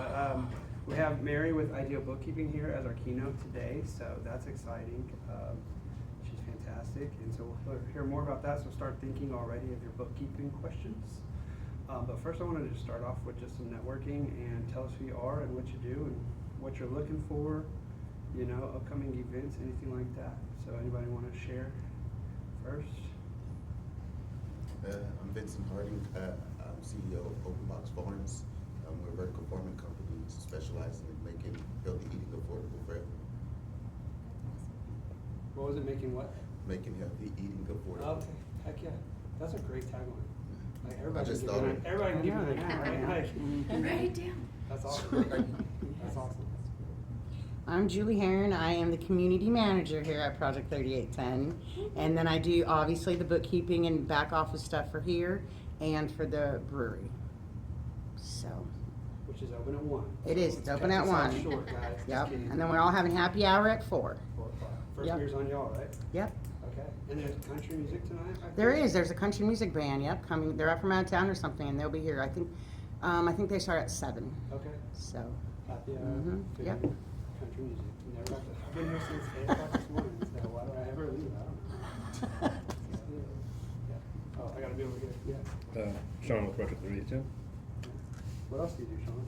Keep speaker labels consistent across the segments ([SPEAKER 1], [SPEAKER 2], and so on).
[SPEAKER 1] But we have Mary with Ideal Bookkeeping here as our keynote today, so that's exciting. She's fantastic, and so we'll hear more about that, so start thinking already of your bookkeeping questions. But first I wanted to start off with just some networking and tell us who you are and what you do and what you're looking for, you know, upcoming events, anything like that. So anybody want to share first?
[SPEAKER 2] I'm Vincent Harding. I'm CEO of Open Box Farms. We're a vertical farming company specializing in making healthy eating affordable for everyone.
[SPEAKER 1] What was it, making what?
[SPEAKER 2] Making healthy eating affordable.
[SPEAKER 1] Okay, heck yeah. That's a great tagline. Like
[SPEAKER 2] I
[SPEAKER 1] everybody
[SPEAKER 2] just
[SPEAKER 1] can
[SPEAKER 2] thought
[SPEAKER 1] give
[SPEAKER 2] it.
[SPEAKER 1] it, everybody can give it a hand, right? Like,
[SPEAKER 3] Write it down.
[SPEAKER 1] that's awesome. That's awesome.
[SPEAKER 3] I'm Julie Heron. I am the community manager here at Project 3810. And then I do obviously the bookkeeping and back office stuff for here and for the brewery. So
[SPEAKER 1] Which is open at 1.
[SPEAKER 3] it is. It's open at 1.
[SPEAKER 1] Short, guys. Just
[SPEAKER 3] Yep.
[SPEAKER 1] kidding.
[SPEAKER 3] And then we're all having happy hour at 4.
[SPEAKER 1] 4 o'clock. First
[SPEAKER 3] Yep.
[SPEAKER 1] beer's on y'all, right?
[SPEAKER 3] Yep.
[SPEAKER 1] Okay. And there's country music tonight? I
[SPEAKER 3] There
[SPEAKER 1] think?
[SPEAKER 3] is. There's a country music band. Yep, coming. They're out from out of town or something, and they'll be here. I think they start at 7.
[SPEAKER 1] Okay.
[SPEAKER 3] So
[SPEAKER 1] Happy hour.
[SPEAKER 3] Mhm. Yep.
[SPEAKER 1] Country music. Never got to, I've been here since 8 o'clock this morning, so why do I ever leave? I don't know. Yeah. Oh, I gotta be over here. Yeah.
[SPEAKER 4] Sean with Project 3810.
[SPEAKER 1] What else do you do, Sean?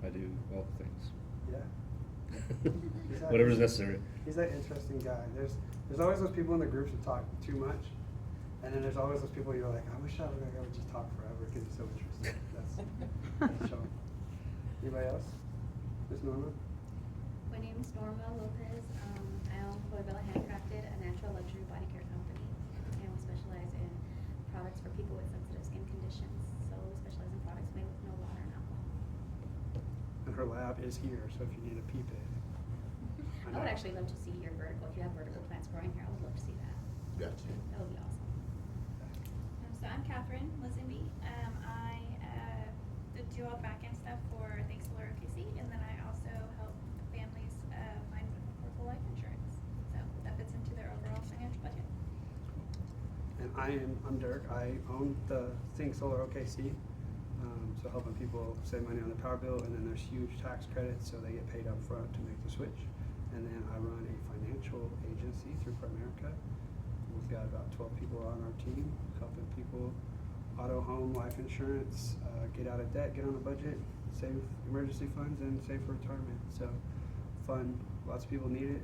[SPEAKER 4] I do all the things.
[SPEAKER 1] Yeah. He's that-
[SPEAKER 4] Whatever's necessary.
[SPEAKER 1] He's that interesting guy. There's always those people in the groups that talk too much, and then there's always those people you're like, I wish I would just talk forever because he's so interesting. That's Sean. Anybody else? Miss Norma?
[SPEAKER 5] My name is Norma Lopez. I own Bella Handcrafted, a natural luxury body care company, and we specialize in products for people with sensitive skin conditions. So we specialize in products made with no water and alcohol.
[SPEAKER 1] And her lab is here, so if you need a pee pig.
[SPEAKER 5] I would actually love to see your vertical. If you have vertical plants growing here, I would love to see that.
[SPEAKER 2] Gotcha.
[SPEAKER 5] That would be awesome.
[SPEAKER 6] So I'm Catherine Lazenby. I do all the back-end stuff for Think Solar OKC, and then I also help families find affordable life insurance. So that fits into their overall financial budget.
[SPEAKER 1] And I'm Dirk. I own the Think Solar OKC, so helping people save money on the power bill, and then there's huge tax credits, so they get paid up front to make the switch. And then I run a financial agency through Primerica. We've got about 12 people on our team, helping people auto, home, life insurance, get out of debt, get on a budget, save emergency funds, and save for retirement. So fun. Lots of people need it.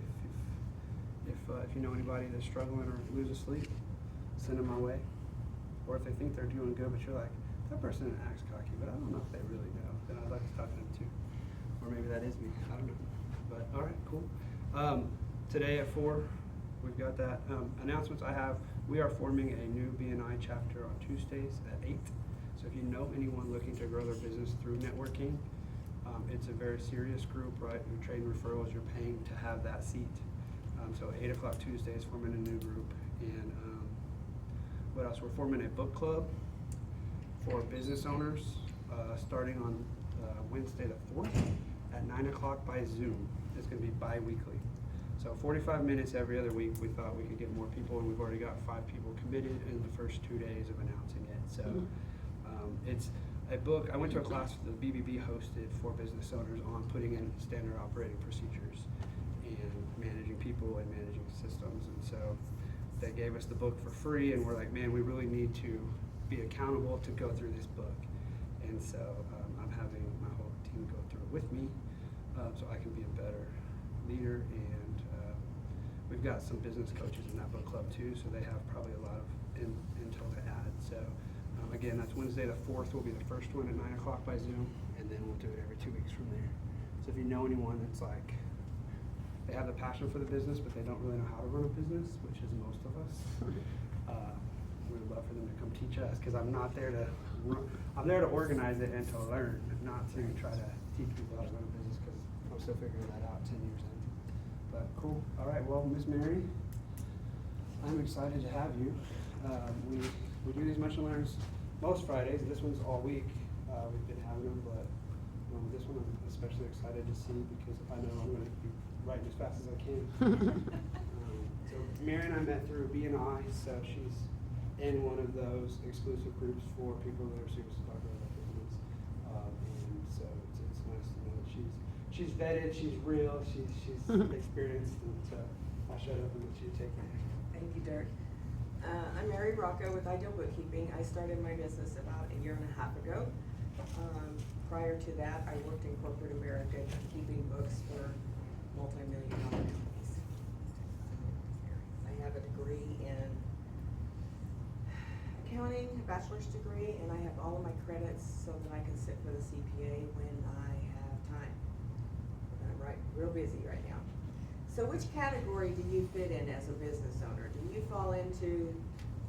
[SPEAKER 1] If you know anybody that's struggling or loses sleep, send them my way. Or if they think they're doing good, but you're like, that person acts cocky, but I don't know if they really know, then I'd like to talk to them too. Or maybe that is me. I don't know. But all right, cool. Today at 4, we've got that. Announcements I have, we are forming a new BNI chapter on Tuesdays at 8. So if you know anyone looking to grow their business through networking, it's a very serious group, right? You're trading referrals, you're paying to have that seat. So 8 o'clock Tuesdays, forming a new group. And what else? We're forming a book club for business owners starting on Wednesday the 4th at 9 o'clock by Zoom. It's going to be bi-weekly. So 45 minutes every other week. We thought we could get more people, and we've already got 5 people committed in the first 2 days of announcing it. So it's a book. I went to a class the BBB hosted for business owners on putting in standard operating procedures and managing people and managing systems. And so they gave us the book for free, and we're like, man, we really need to be accountable to go through this book. And so I'm having my whole team go through it with me so I can be a better leader. And we've got some business coaches in that book club too, so they have probably a lot of intel to add. So again, that's Wednesday the 4th will be the first one at 9 o'clock by Zoom, and then we'll do it every 2 weeks from there. So if you know anyone that's like, they have the passion for the business, but they don't really know how to run a business, which is most of us, we would love for them to come teach us, because I'm not there to I'm there to organize it and to learn, not to try to teach people how to run a business, because I'm still figuring that out 10 years in. But cool. All right, well, Miss Mary, I'm excited to have you. We do these Munch and Learns most Fridays. This one's all week. We've been having them, but this one I'm especially excited to see because I know I'm going to be writing as fast as I can. So Mary and I met through BNI, so she's in one of those exclusive groups for people that are serious about growing their business. And she's vetted, she's real, she's experienced, and so I showed up and she'd take me.
[SPEAKER 7] Thank you, Dirk. I'm Mary Rockow with Ideal Bookkeeping. I started my business about a year and a half ago. Prior to that, I worked in corporate America keeping books for multi-million-dollar companies. I have a degree in accounting, a bachelor's degree, and I have all of my credits so that I can sit for the CPA when I have time. I'm real busy right now. So which category do you fit in as a business owner? Do you fall into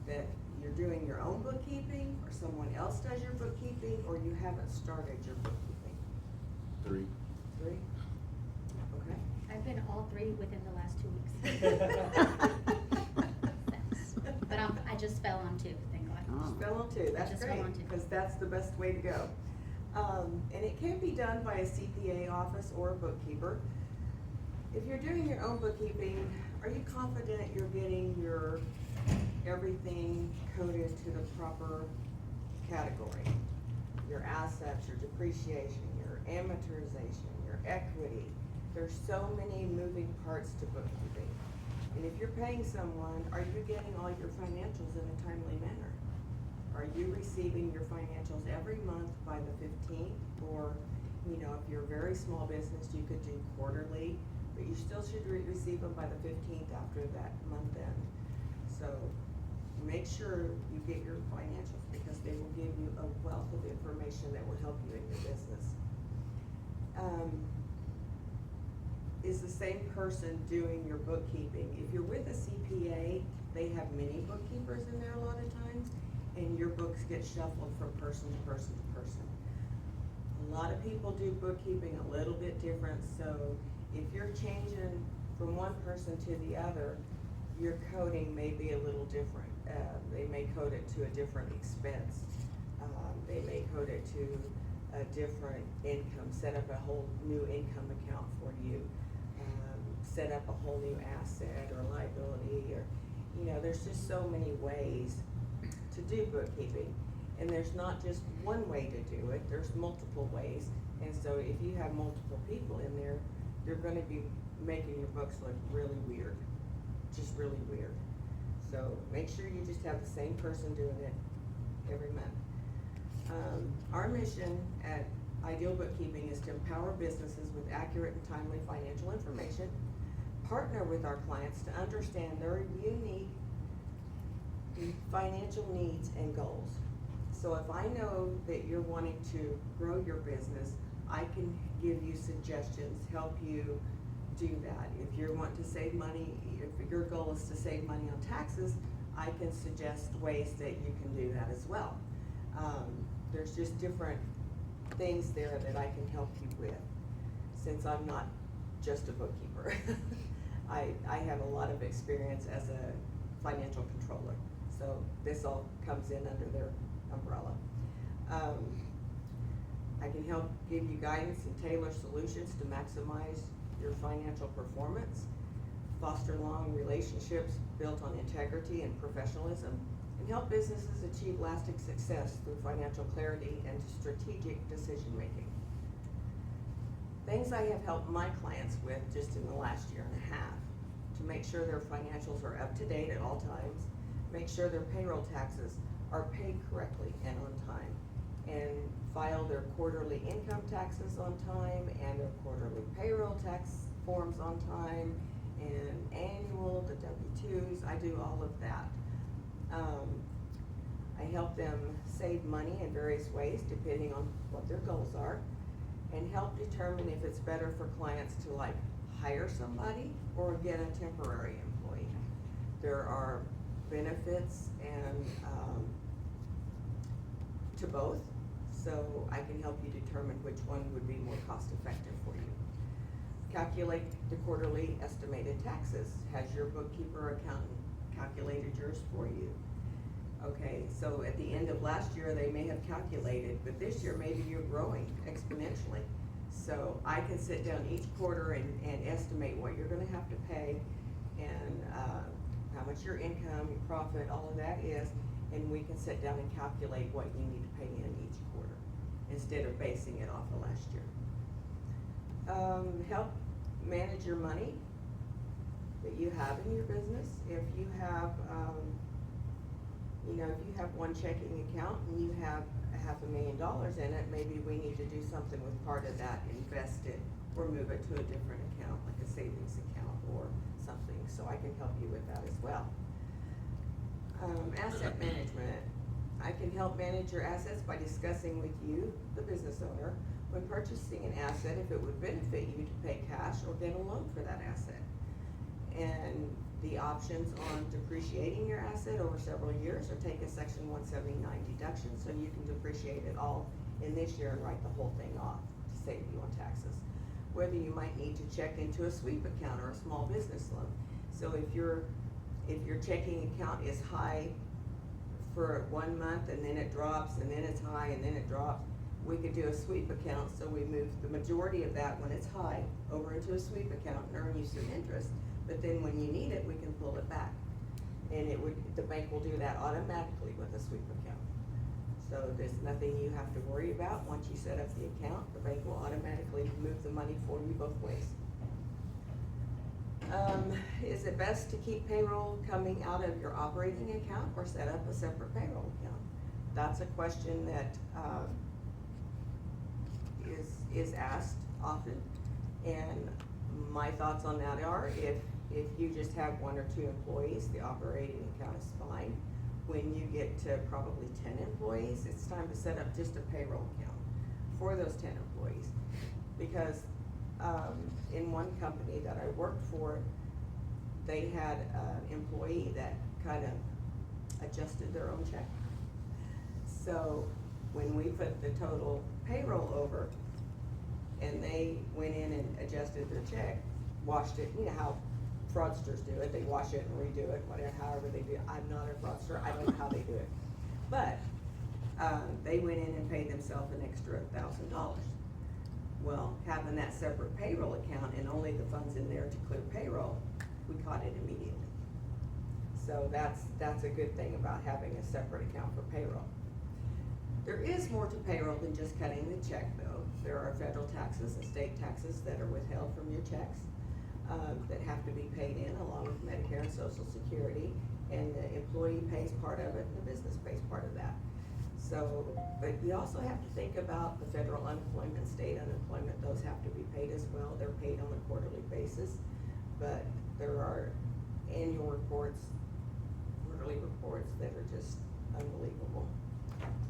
[SPEAKER 7] that you're doing your own bookkeeping, or someone else does your bookkeeping, or you haven't started your bookkeeping?
[SPEAKER 2] 3.
[SPEAKER 7] 3? Okay.
[SPEAKER 5] I've been all 3 within the last 2 weeks. But I just fell on 2, thank God.
[SPEAKER 3] Oh.
[SPEAKER 7] Just fell on 2, that's
[SPEAKER 5] Just fell
[SPEAKER 7] great,
[SPEAKER 5] on 2.
[SPEAKER 7] because that's the best way to go. And it can be done by a CPA office or a bookkeeper. If you're doing your own bookkeeping, are you confident you're getting your everything coded to the proper category? Your assets, your depreciation, your amortization, your equity. There's so many moving parts to bookkeeping. And if you're paying someone, are you getting all your financials in a timely manner? Are you receiving your financials every month by the 15th? Or, you know, if you're a very small business, you could do quarterly, but you still should receive them by the 15th after that month end. So make sure you get your financials, because they will give you a wealth of information that will help you in your business. Is the same person doing your bookkeeping? If you're with a CPA, they have many bookkeepers in there a lot of times, and your books get shuffled from person to person to person. A lot of people do bookkeeping a little bit different, so if you're changing from one person to the other, your coding may be a little different. They may code it to a different expense. They may code it to a different income, set up a whole new income account for you, set up a whole new asset or liability, or, you know, there's just so many ways to do bookkeeping. And there's not just one way to do it, there's multiple ways. And so if you have multiple people in there, you're gonna be making your books look really weird, just really weird. So make sure you just have the same person doing it every month. Our mission at Ideal Bookkeeping is to empower businesses with accurate and timely financial information, partner with our clients to understand their unique financial needs and goals. So if I know that you're wanting to grow your business, I can give you suggestions, help you do that. If you want to save money, if your goal is to save money on taxes, I can suggest ways that you can do that as well. There's just different things there that I can help you with, since I'm not just a bookkeeper. I have a lot of experience as a financial controller, so this all comes in under their umbrella. I can help give you guidance and tailor solutions to maximize your financial performance, foster long relationships built on integrity and professionalism, and help businesses achieve lasting success through financial clarity and strategic decision making. Things I have helped my clients with just in the last year and a half: to make sure their financials are up to date at all times, make sure their payroll taxes are paid correctly and on time, and file their quarterly income taxes on time, and their quarterly payroll tax forms on time, and annual, the W-2s. I do all of that. I help them save money in various ways depending on what their goals are, and help determine if it's better for clients to like hire somebody or get a temporary employee. There are benefits and to both, so I can help you determine which one would be more cost effective for you. Calculate the quarterly estimated taxes. Has your bookkeeper or accountant calculated yours for you? Okay, so at the end of last year, they may have calculated, but this year maybe you're growing exponentially. So I can sit down each quarter and estimate what you're gonna have to pay, and how much your income, your profit, all of that is, and we can sit down and calculate what you need to pay in each quarter, instead of basing it off of last year. help manage your money that you have in your business. If you have, if you have one checking account and you have $500,000 in it, maybe we need to do something with part of that, invest it, or move it to a different account, like a savings account or something, so I can help you with that as well. Asset management. I can help manage your assets by discussing with you, the business owner, when purchasing an asset, if it would benefit you to pay cash or get a loan for that asset. And the options on depreciating your asset over several years, or take a Section 179 deduction so you can depreciate it all in this year and write the whole thing off to save you on taxes. Whether you might need to check into a sweep account or a small business loan. So if your checking account is high for 1 month and then it drops and then it's high and then it drops, we could do a sweep account, so we move the majority of that when it's high over into a sweep account and earn you some interest. But then when you need it, we can pull it back. And the bank will do that automatically with a sweep account. So there's nothing you have to worry about. Once you set up the account, the bank will automatically move the money for you both ways. Is it best to keep payroll coming out of your operating account or set up a separate payroll account? That's a question that is asked often. And my thoughts on that are, if you just have 1 or 2 employees, the operating account is fine. When you get to probably 10 employees, it's time to set up just a payroll account for those 10 employees. Because in one company that I worked for, they had an employee that kind of adjusted their own check. So when we put the total payroll over and they went in and adjusted their check, washed it, you know how fraudsters do it, they wash it and redo it, whatever, however they do it. I'm not a fraudster, I don't know how they do it. But they went in and paid themselves an extra $1,000. Well, having that separate payroll account and only the funds in there to clear payroll, we caught it immediately. So that's a good thing about having a separate account for payroll. There is more to payroll than just cutting the check, though. There are federal taxes and state taxes that are withheld from your checks that have to be paid in, along with Medicare and Social Security, and the employee pays part of it and the business pays part of that. So, but you also have to think about the federal unemployment, state unemployment, those have to be paid as well. They're paid on a quarterly basis, but there are annual reports, quarterly reports that are just unbelievable,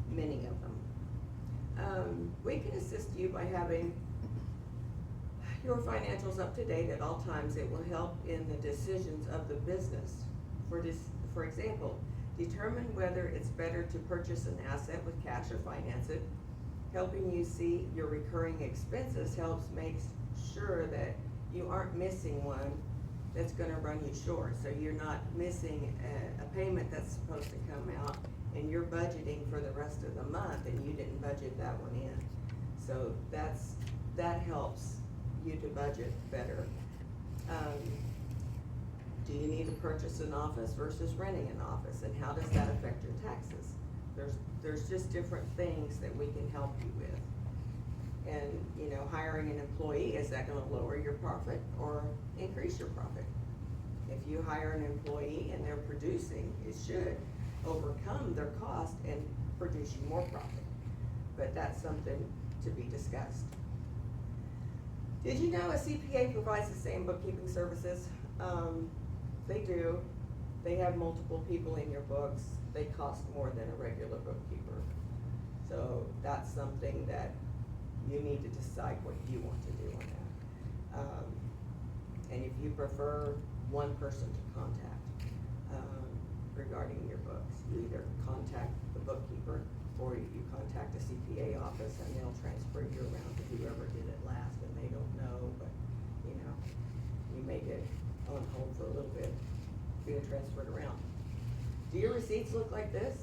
[SPEAKER 7] many of them. We can assist you by having your financials up to date at all times. It will help in the decisions of the business. For example, determine whether it's better to purchase an asset with cash or finance it. Helping you see your recurring expenses helps make sure that you aren't missing one that's gonna run you short. So you're not missing a payment that's supposed to come out and you're budgeting for the rest of the month and you didn't budget that one in. So that helps you to budget better. Do you need to purchase an office versus renting an office, and how does that affect your taxes? There's just different things that we can help you with. And, hiring an employee, is that gonna lower your profit or increase your profit? If you hire an employee and they're producing, it should overcome their cost and produce you more profit. But that's something to be discussed. Did you know a CPA provides the same bookkeeping services? They do. They have multiple people in your books. They cost more than a regular bookkeeper. So that's something that you need to decide what you want to do on that. And if you prefer one person to contact regarding your books, you either contact the bookkeeper or you contact a CPA office and they'll transfer you around to whoever did it last, and they don't know, but you may get on hold for a little bit, being transferred around. Do your receipts look like this?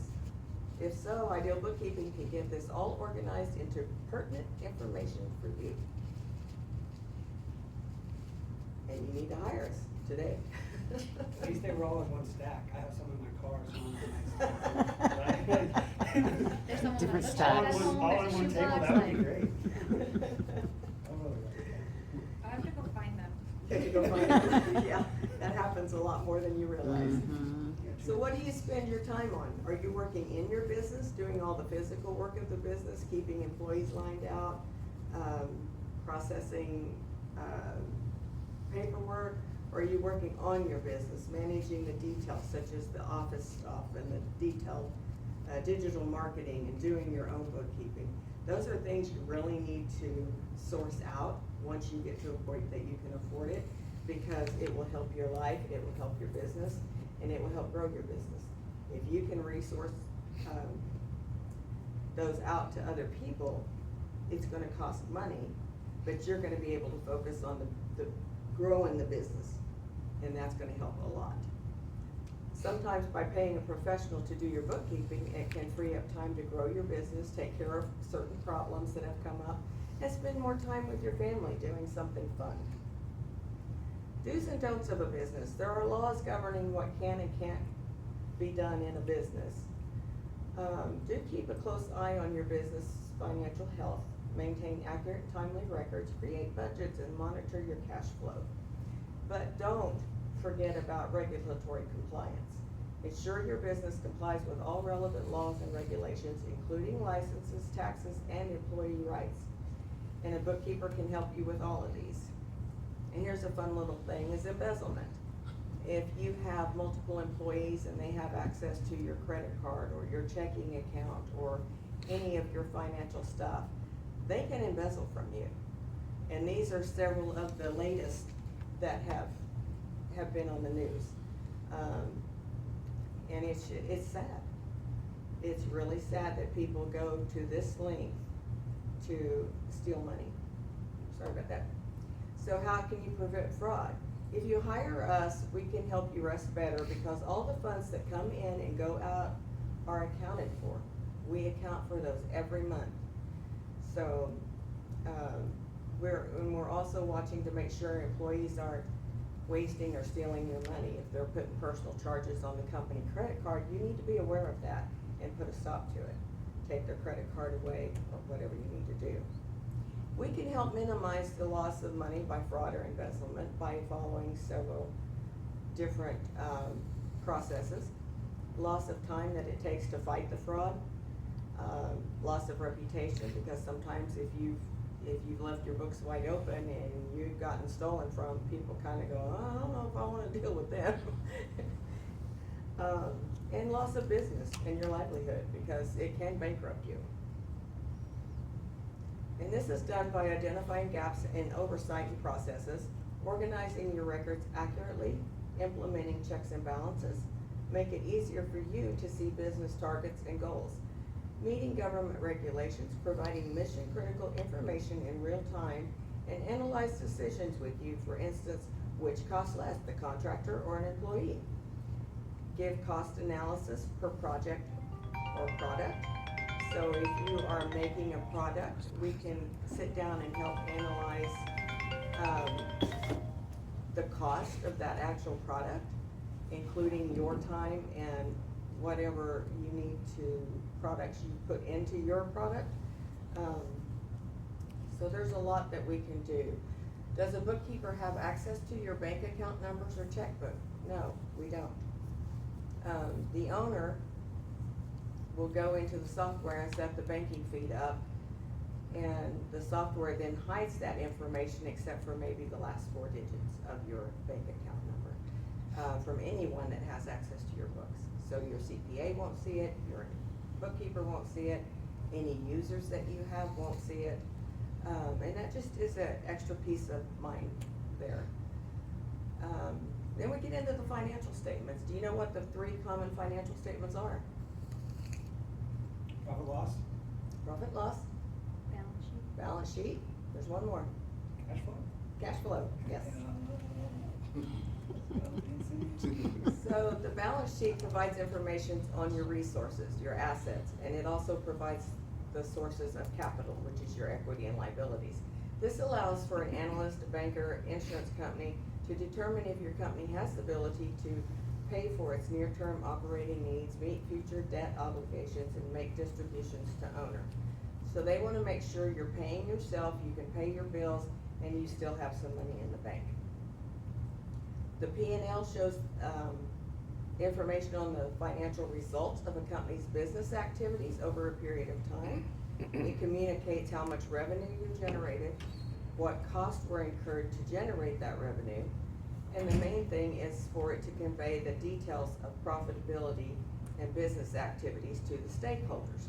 [SPEAKER 7] If so, Ideal Bookkeeping can get this all organized into pertinent information for you. And you need to hire us today.
[SPEAKER 1] At least they were all in one stack. I have some in my car, some in my stack.
[SPEAKER 5] There's someone
[SPEAKER 3] Different
[SPEAKER 5] else.
[SPEAKER 3] stacks.
[SPEAKER 5] That's
[SPEAKER 1] All
[SPEAKER 5] someone
[SPEAKER 1] in one
[SPEAKER 5] with
[SPEAKER 1] table,
[SPEAKER 5] shoebox,
[SPEAKER 1] that would be
[SPEAKER 5] like-
[SPEAKER 1] great. I'm really like that.
[SPEAKER 7] go find it. Yeah, that happens a lot more than you realize.
[SPEAKER 3] Mhm.
[SPEAKER 7] So what do you spend your time on? Are you working in your business, doing all the physical work of the business, keeping employees lined out, processing paperwork? Or are you working on your business, managing the details such as the office stuff and the detailed digital marketing and doing your own bookkeeping? Those are things you really need to source out once you get to a point that you can afford it, because it will help your life, it will help your business, and it will help grow your business. If you can resource those out to other people, it's gonna cost money, but you're gonna be able to focus on the growing the business, and that's gonna help a lot. Sometimes by paying a professional to do your bookkeeping, it can free up time to grow your business, take care of certain problems that have come up, and spend more time with your family doing something fun. Do's and don'ts of a business. There are laws governing what can and can't be done in a business. Do keep a close eye on your business financial health. Maintain accurate, timely records, create budgets, and monitor your cash flow. But don't forget about regulatory compliance. Ensure your business complies with all relevant laws and regulations, including licenses, taxes, and employee rights. And a bookkeeper can help you with all of these. And here's a fun little thing, is embezzlement. If you have multiple employees and they have access to your credit card or your checking account or any of your financial stuff, they can embezzle from you. And these are several of the latest that have been on the news. And it's sad. It's really sad that people go to this length to steal money. Sorry about that. So how can you prevent fraud? If you hire us, we can help you rest better, because all the funds that come in and go out are accounted for. We account for those every month. So we're also watching to make sure employees aren't wasting or stealing your money. If they're putting personal charges on the company credit card, you need to be aware of that and put a stop to it. Take their credit card away, or whatever you need to do. We can help minimize the loss of money by fraud or embezzlement by following several different processes. Loss of time that it takes to fight the fraud. Loss of reputation, because sometimes if you've left your books wide open and you've gotten stolen from, people kind of go, oh, I don't know if I want to deal with them. And loss of business and your livelihood, because it can bankrupt you. And this is done by identifying gaps in oversight and processes, organizing your records accurately, implementing checks and balances, make it easier for you to see business targets and goals, meeting government regulations, providing mission-critical information in real time, and analyze decisions with you, for instance, which costs less, the contractor or an employee. Give cost analysis per project or product. So if you are making a product, we can sit down and help analyze the cost of that actual product, including your time and whatever you need to, products you put into your product. So there's a lot that we can do. Does a bookkeeper have access to your bank account numbers or checkbook? No, we don't. The owner will go into the software and set the banking feed up, and the software then hides that information except for maybe the last 4 digits of your bank account number from anyone that has access to your books. So your CPA won't see it, your bookkeeper won't see it, any users that you have won't see it, and that just is an extra peace of mind there. Then we get into the financial statements. Do you know what the 3 common financial statements are?
[SPEAKER 1] Profit loss,
[SPEAKER 7] Profit loss,
[SPEAKER 5] Balance sheet.
[SPEAKER 7] balance sheet, there's one more,
[SPEAKER 1] cash flow.
[SPEAKER 7] cash flow, yes. So the balance sheet provides information on your resources, your assets, and it also provides the sources of capital, which is your equity and liabilities. This allows for an analyst, a banker, insurance company to determine if your company has the ability to pay for its near-term operating needs, meet future debt obligations, and make distributions to owner. So they want to make sure you're paying yourself, you can pay your bills, and you still have some money in the bank. The P&L shows, information on the financial results of a company's business activities over a period of time. It communicates how much revenue you generated, what costs were incurred to generate that revenue, and the main thing is for it to convey the details of profitability and business activities to the stakeholders.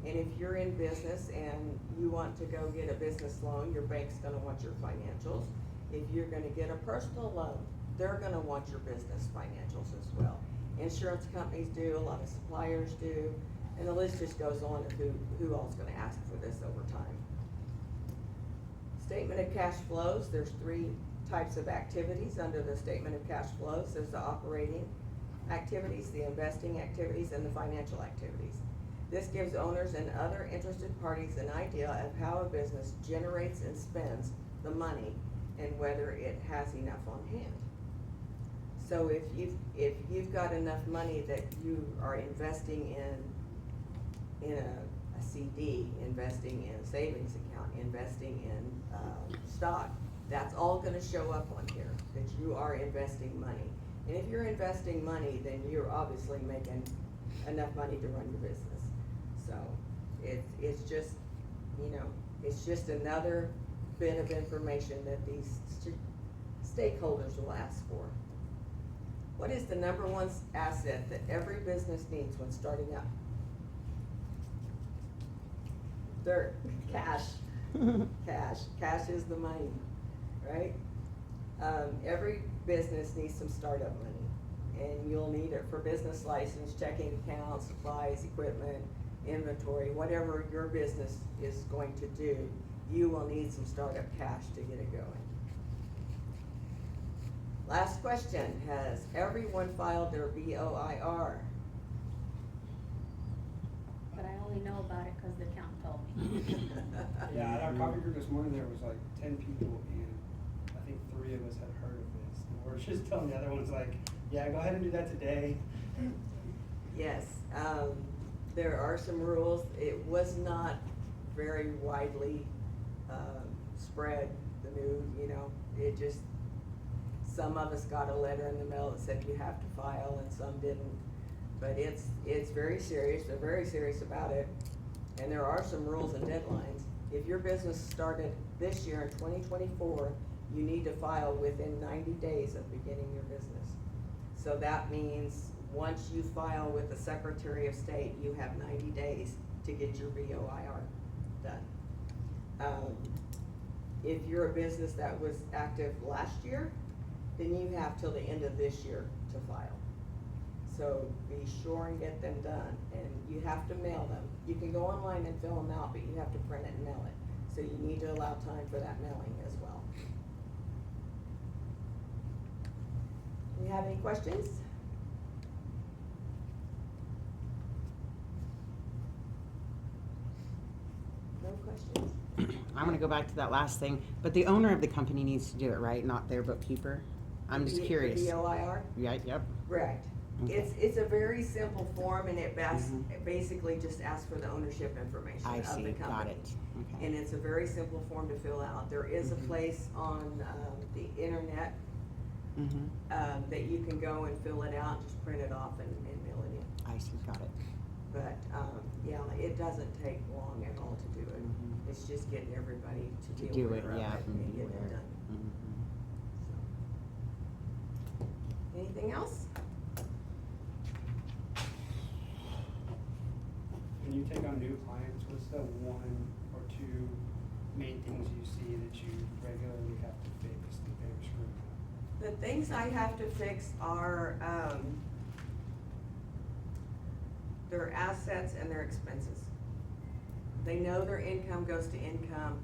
[SPEAKER 7] And if you're in business and you want to go get a business loan, your bank's gonna want your financials. If you're gonna get a personal loan, they're gonna want your business financials as well. Insurance companies do, a lot of suppliers do, and the list just goes on of who all's gonna ask for this over time. Statement of cash flows, there's 3 types of activities under the statement of cash flows. There's the operating activities, the investing activities, and the financial activities. This gives owners and other interested parties an idea of how a business generates and spends the money and whether it has enough on hand. So if you've got enough money that you are investing in a CD, investing in a savings account, investing in stock, that's all gonna show up on here, that you are investing money. And if you're investing money, then you're obviously making enough money to run your business. So it's just, it's just another bit of information that these stakeholders will ask for. What is the number one asset that every business needs when starting up? Dirt, cash, cash is the money, right? Every business needs some startup money, and you'll need it for business license, checking accounts, supplies, equipment, inventory, whatever your business is going to do, you will need some startup cash to get it going. Last question, has everyone filed their BOIR?
[SPEAKER 5] But I only know about it because the accountant told me.
[SPEAKER 1] Yeah, at our coffee group this morning, there was like 10 people, and I think 3 of us had heard of this. And we're just telling the other ones like, yeah, go ahead and do that today.
[SPEAKER 7] Yes, there are some rules. It was not very widely spread, the news, it just, some of us got a letter in the mail that said you have to file and some didn't. But it's very serious, they're very serious about it, and there are some rules and deadlines. If your business started this year in 2024, you need to file within 90 days of beginning your business. So that means once you file with the Secretary of State, you have 90 days to get your BOIR done. If you're a business that was active last year, then you have till the end of this year to file. So be sure and get them done, and you have to mail them. You can go online and fill them out, but you have to print it and mail it. So you need to allow time for that mailing as well. Do you have any questions? No questions?
[SPEAKER 3] I'm gonna go back to that last thing, but the owner of the company needs to do it, right? Not their bookkeeper? I'm just curious.
[SPEAKER 7] The BOIR?
[SPEAKER 3] Yeah, yep.
[SPEAKER 7] Right.
[SPEAKER 3] Okay.
[SPEAKER 7] It's a very simple form, and it basically just asks for the ownership information
[SPEAKER 3] I
[SPEAKER 7] of the
[SPEAKER 3] see,
[SPEAKER 7] company.
[SPEAKER 3] got it. Okay.
[SPEAKER 7] And it's a very simple form to fill out. There is a place on the internet that you can go and fill it out, just print it off and mail it in.
[SPEAKER 3] I see, got it.
[SPEAKER 7] But, yeah, it doesn't take long at all to do it. It's just getting everybody to be
[SPEAKER 3] Do
[SPEAKER 7] aware
[SPEAKER 3] it,
[SPEAKER 7] of
[SPEAKER 3] yeah.
[SPEAKER 7] it and getting it done. So. Anything else?
[SPEAKER 1] When you take on new clients, what's the 1 or 2 main things you see that you regularly have to fix that they're screwing up?
[SPEAKER 7] The things I have to fix are, their assets and their expenses. They know their income goes to income,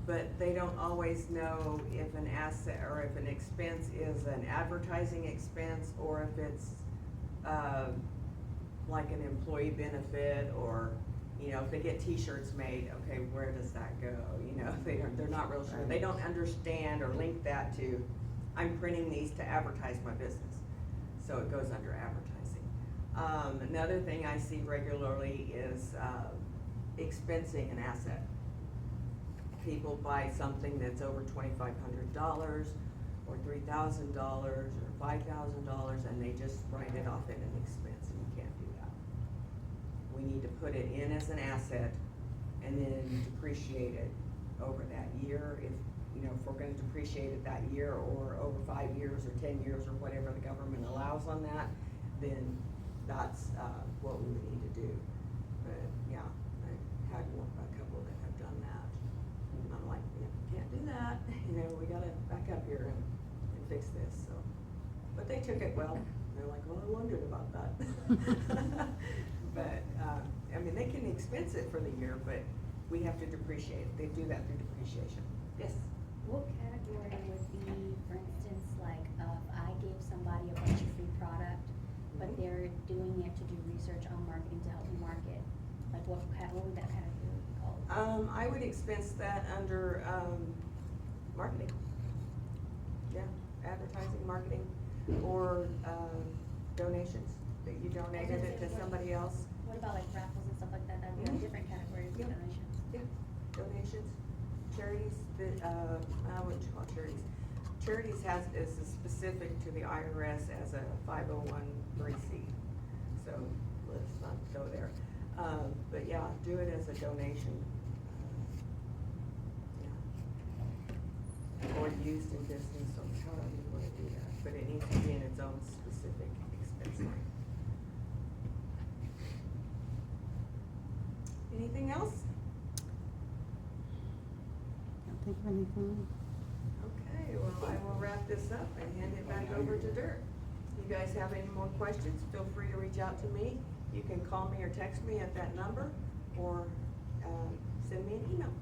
[SPEAKER 7] but they don't always know if an asset or if an expense is an advertising expense or if it's, like an employee benefit, or, if they get t-shirts made, okay, where does that go? They're not real sure. They don't understand or link that to, I'm printing these to advertise my business. So it goes under advertising. Another thing I see regularly is expensing an asset. People buy something that's over $2,500, or $3,000 or $5,000, and they just write it off in an expense, and you can't do that. We need to put it in as an asset and then depreciate it over that year. If, you know, if we're gonna depreciate it that year or over 5 years or 10 years or whatever the government allows on that, then that's, what we would need to do. But, yeah, I had a couple that have done that. And I'm like, yeah, can't do that, you know, we gotta back up here and fix this, so. But they took it well. They're like, well, I wondered about that. But, I mean, they can expense it for the year, but we have to depreciate it. They do that through depreciation. Yes?
[SPEAKER 5] What category would be, for instance, like, if I gave somebody a bunch of free product, but they're doing it to do research on marketing to help me market? Like, what would that category be called?
[SPEAKER 7] I would expense that under, marketing. Yeah, advertising, marketing, or, donations, that you donated it to somebody else.
[SPEAKER 5] What about like raffles and stuff like that? That'd be a different category of
[SPEAKER 7] Yeah.
[SPEAKER 5] donations.
[SPEAKER 7] Yeah, donations, charities, what you call charities? Charities is specific to the IRS as a 501(c), so let's not go there. But yeah, do it as a donation. Yeah. Or used in business, or however you wanna do that, but it needs to be in its own specific expense line. Anything else?
[SPEAKER 3] Can't think of anything.
[SPEAKER 7] Okay, well, I will wrap this up and hand it back over to Dirk. You guys have any more questions, feel free to reach out to me. You can call me or text me at that number, or send me an email.